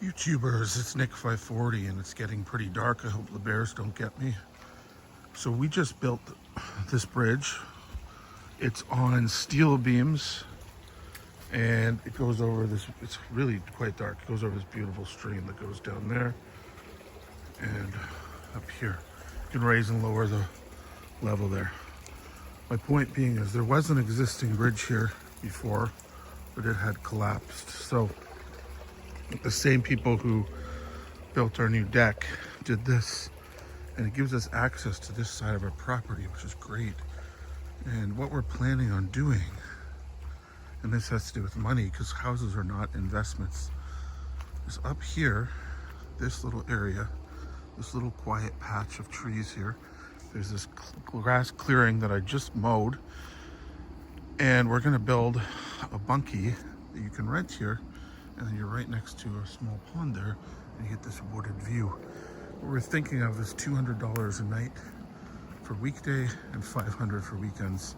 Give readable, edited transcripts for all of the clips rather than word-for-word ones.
YouTubers, it's Nick540 and it's getting pretty dark. I hope the bears don't get me. So we just built this bridge. It's on steel beams and it goes over this, it's really quite dark. It goes over this beautiful stream that goes down there and up here. You can raise and lower the level there. My point being is there was an existing bridge here before, but it had collapsed. So the same people who built our new deck did this, and it gives us access to this side of our property, which is great. And what we're planning on doing, and this has to do with money because houses are not investments, is up here, this little area, this little quiet patch of trees here. There's this grass clearing that I just mowed, and we're gonna build a bunkie that you can rent here, and then you're right next to a small pond there, and you get this wooded view. What we're thinking of is $200 a night for weekday and $500 for weekends.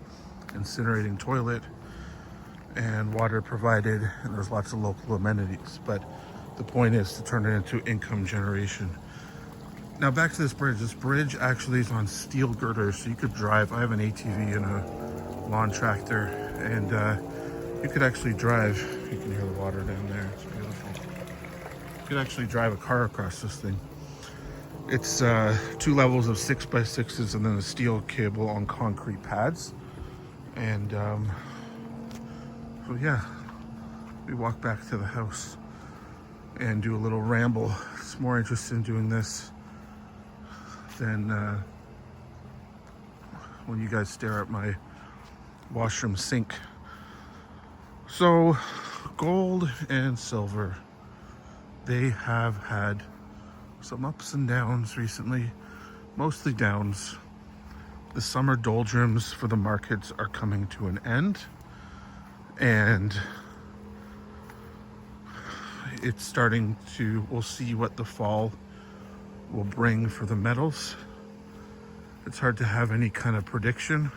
Incinerating toilet and water provided, and there's lots of local amenities. But the point is to turn it into income generation. Now back to this bridge. This bridge actually is on steel girders, so you could drive. I have an ATV and a lawn tractor, and you could actually drive. You can hear the water down there. It's beautiful. You could actually drive a car across this thing. It's 2 levels of 6x6s and then a steel cable on concrete pads. And so yeah, we walk back to the house and do a little ramble. It's more interested in doing this than when you guys stare at my washroom sink. So gold and silver, they have had some ups and downs recently, mostly downs. The summer doldrums for the markets are coming to an end, and it's starting to, we'll see what the fall will bring for the metals. It's hard to have any kind of prediction.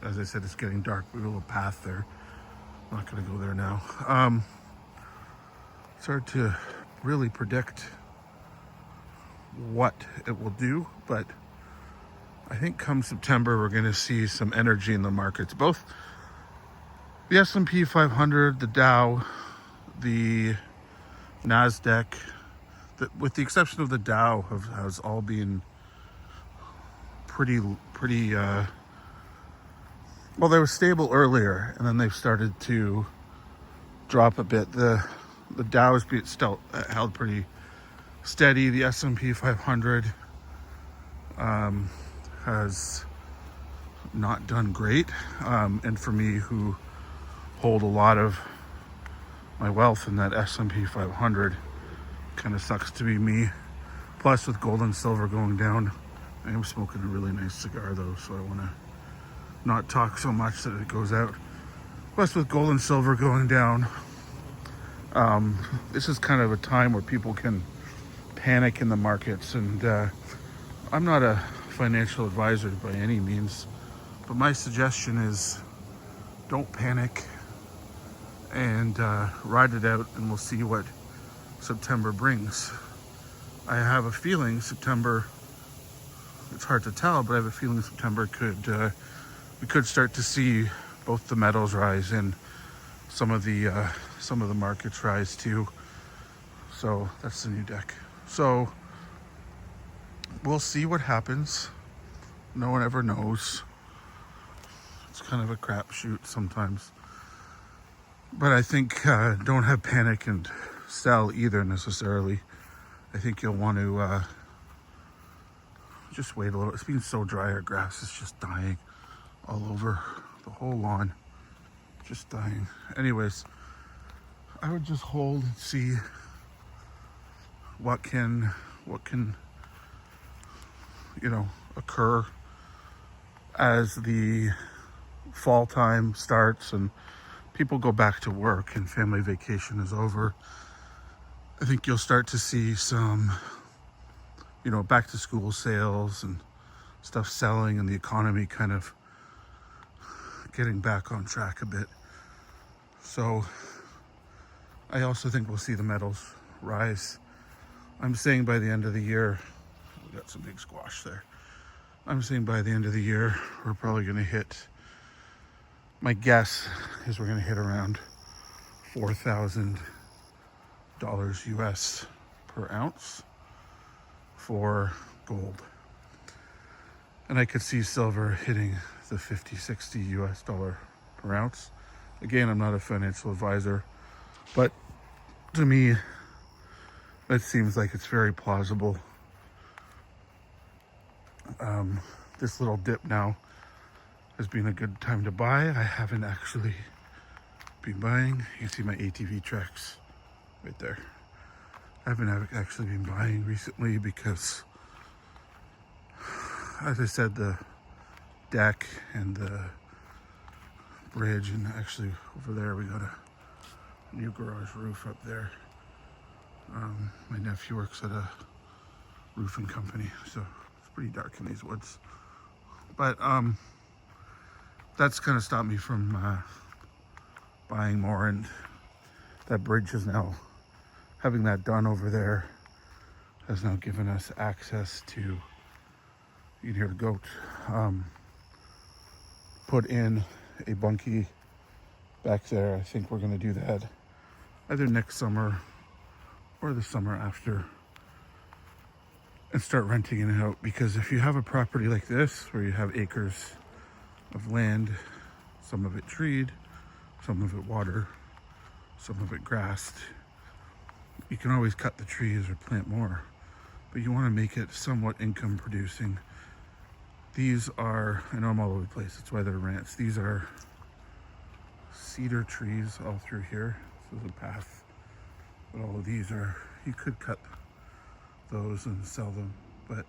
As I said, it's getting dark. We have a little path there. I'm not going to go there now. It's hard to really predict what it will do, but I think come September we're going to see some energy in the markets. Both the S&P 500, the Dow, the NASDAQ, with the exception of the Dow, has all been pretty well, they were stable earlier, and then they've started to drop a bit. The Dow has still held pretty steady. The S&P 500 has not done great. And for me, who hold a lot of my wealth in that S&P 500, kind of sucks to be me. Plus, with gold and silver going down, I am smoking a really nice cigar though, so I want to not talk so much that it goes out. Plus, with gold and silver going down, this is kind of a time where people can panic in the markets, and I'm not a financial advisor by any means, but my suggestion is don't panic and ride it out, and we'll see what September brings. I have a feeling September, it's hard to tell, but I have a feeling September we could start to see both the metals rise and some of the markets rise too. So that's the new deck. So we'll see what happens. No one ever knows. It's kind of a crapshoot sometimes. But I think don't have panic and sell either necessarily. I think you'll want to just wait a little. It's been so dry, our grass is just dying all over the whole lawn. Just dying. Anyways, I would just hold and see what can occur as the fall time starts and people go back to work and family vacation is over. I think you'll start to see some back to school sales and stuff selling, and the economy kind of getting back on track a bit. So I also think we'll see the metals rise. I'm saying by the end of the year, we got some big squash there. I'm saying by the end of the year, we're probably going to hit, my guess is we're going to hit around $4,000 US per ounce for gold. And I could see silver hitting the 50, 60 US dollar per ounce. Again, I'm not a financial advisor, but to me, that seems like it's very plausible. This little dip now has been a good time to buy. I haven't actually been buying. You can see my ATV tracks right there. I haven't actually been buying recently because, as I said, the deck and the bridge, and actually over there we got a new garage roof up there. My nephew works at a roofing company, so it's pretty dark in these woods. But that's kind of stopped me from buying more, and that bridge is now, having that done over there, has now given us access to, you can hear the goat, put in a bunkie back there. I think we're going to do that either next summer or the summer after, and start renting it out. Because if you have a property like this where you have acres of land, some of it treed, some of it water, some of it grassed, you can always cut the trees or plant more, but you want to make it somewhat income producing. These are, I know I'm all over the place, that's why they're rants. These are cedar trees all through here. This is a path, but all of these are, you could cut those and sell them, but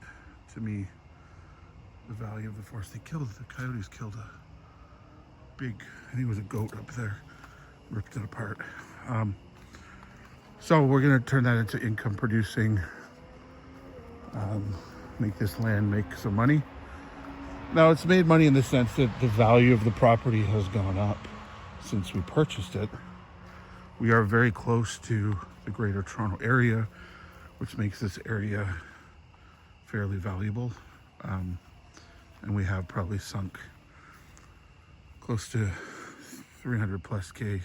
to me, the value of the forest, the coyotes killed a big, I think it was a goat up there, ripped it apart. So we're gonna turn that into income producing, make this land make some money. Now it's made money in the sense that the value of the property has gone up since we purchased it. We are very close to the Greater Toronto area, which makes this area fairly valuable. And we have probably sunk close to 300 plus K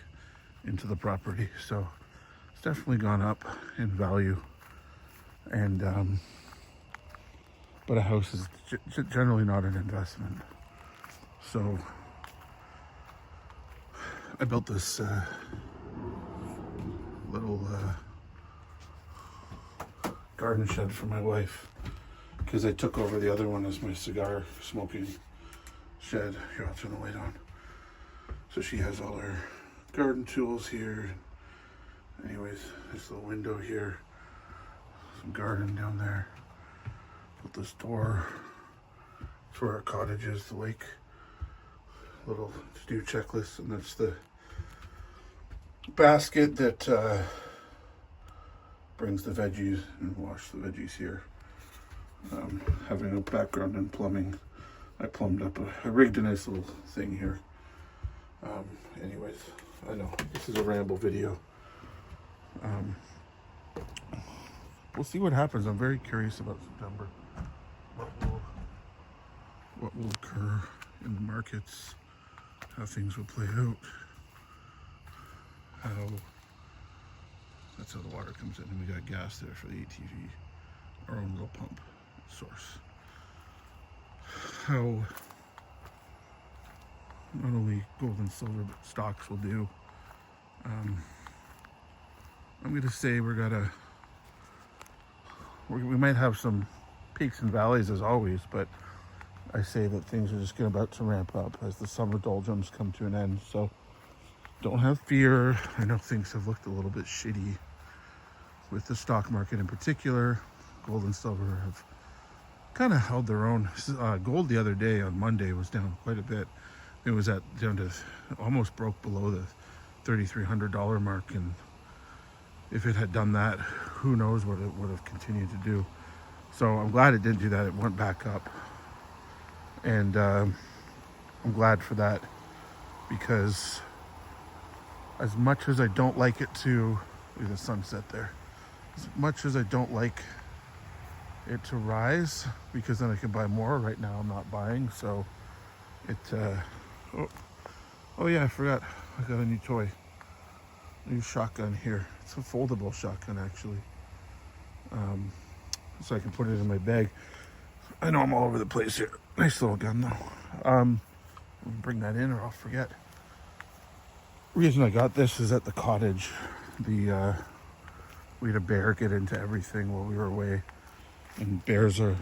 into the property. So it's definitely gone up in value. And, but a house is generally not an investment. So I built this little garden shed for my wife, because I took over the other one as my cigar smoking shed. Here, I'll turn the light on. So she has all her garden tools here. Anyways, this little window here, some garden down there. Put this door for our cottages, the lake. Little to-do checklist, and that's the basket that brings the veggies and wash the veggies here. Having a background in plumbing, I plumbed up I rigged a nice little thing here. Anyways, I know this is a ramble video. We'll see what happens. I'm very curious about September. What will occur in the markets, how things will play out, that's how the water comes in, and we got gas there for the ATV, our own little pump source. How not only gold and silver but stocks will do. I'm gonna say we might have some peaks and valleys as always, but I say that things are just about to ramp up as the summer doldrums come to an end. So don't have fear. I know things have looked a little bit shitty with the stock market in particular. Gold and silver have kind of held their own. Gold the other day on Monday was down quite a bit. It was down to almost broke below the $3,300 mark, and if it had done that, who knows what it would have continued to do. So I'm glad it didn't do that. It went back up, and I'm glad for that, because as much as I don't like it to, look at the sunset there, As much as I don't like it to rise, because then I can buy more. Right now I'm not buying, so it oh yeah, I forgot, I got a new toy, new shotgun here. It's a foldable shotgun actually, so I can put it in my bag. I know I'm all over the place here. Nice little gun though. Bring that in or I'll forget. Reason I got this is at the cottage, we had a bear get into everything while we were away, and bears are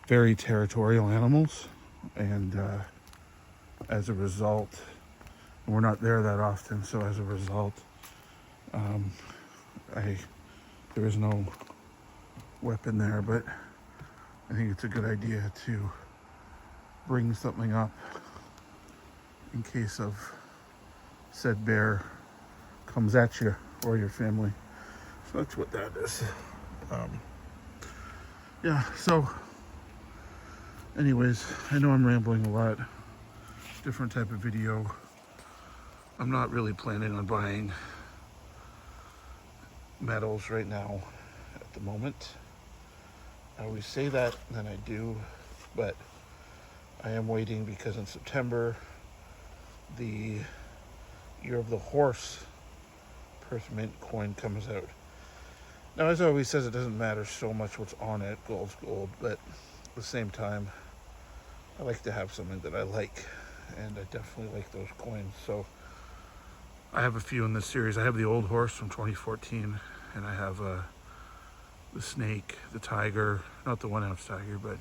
very territorial animals, and as a result, and we're not there that often, so as a result, there is no weapon there, but I think it's a good idea to bring something up in case of said bear comes at you or your family. So that's what that is. Yeah, so anyways, I know I'm rambling a lot. Different type of video. I'm not really planning on buying metals right now at the moment. I always say that, and then I do, but I am waiting because in September, the Year of the Horse Perth Mint coin comes out. Now, as I always says, it doesn't matter so much what's on it. Gold's gold, but at the same time, I like to have something that I like, and I definitely like those coins. So I have a few in this series. I have the old horse from 2014, and I have the snake, the tiger, not the 1 ounce tiger, but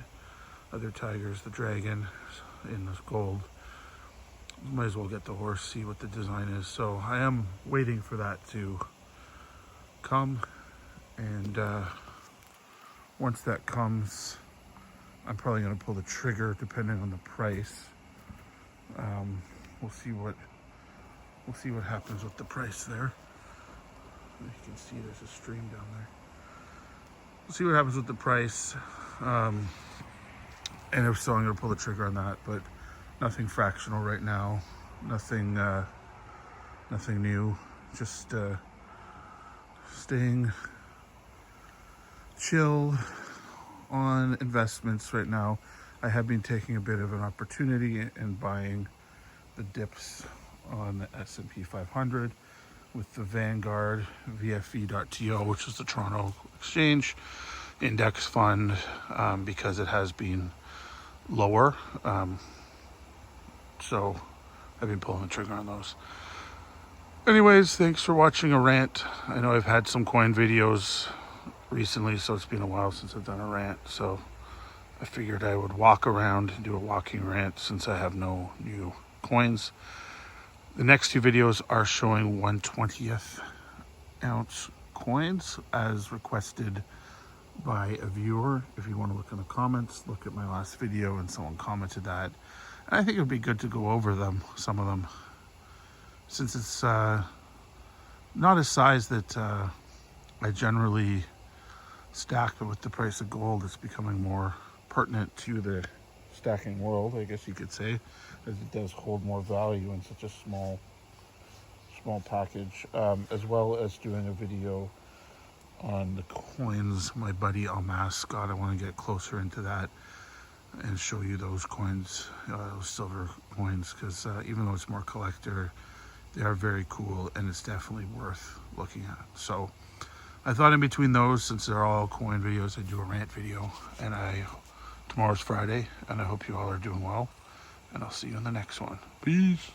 other tigers, the dragon in this gold. Might as well get the horse, see what the design is. So I am waiting for that to come, and once that comes, I'm probably going to pull the trigger depending on the price. We'll see what happens with the price there. You can see there's a stream down there. We'll see what happens with the price, and if so, I'm going to pull the trigger on that. But nothing fractional right now. Nothing new. Just staying chill on investments right now. I have been taking a bit of an opportunity and buying the dips on the S&P 500 with the Vanguard VFE.TO, which is the Toronto Exchange Index Fund, because it has been lower. So I've been pulling the trigger on those. Anyways, thanks for watching a rant. I know I've had some coin videos recently, so it's been a while since I've done a rant. So I figured I would walk around and do a walking rant since I have no new coins. The next two videos are showing 1/20th ounce coins as requested by a viewer. If you want to look in the comments, look at my last video and someone commented that. And I think it would be good to go over them, some of them, since it's not a size that I generally stack, but with the price of gold, it's becoming more pertinent to the stacking world, I guess you could say, as it does hold more value in such a small package, as well as doing a video on the coins my buddy Almas got. I want to get closer into that and show you those coins, those silver coins, because even though it's more collector, they are very cool, and it's definitely worth looking at. So I thought in between those, since they're all coin videos, I'd do a rant video. And tomorrow's Friday, and I hope you all are doing well, and I'll see you in the next one. Peace.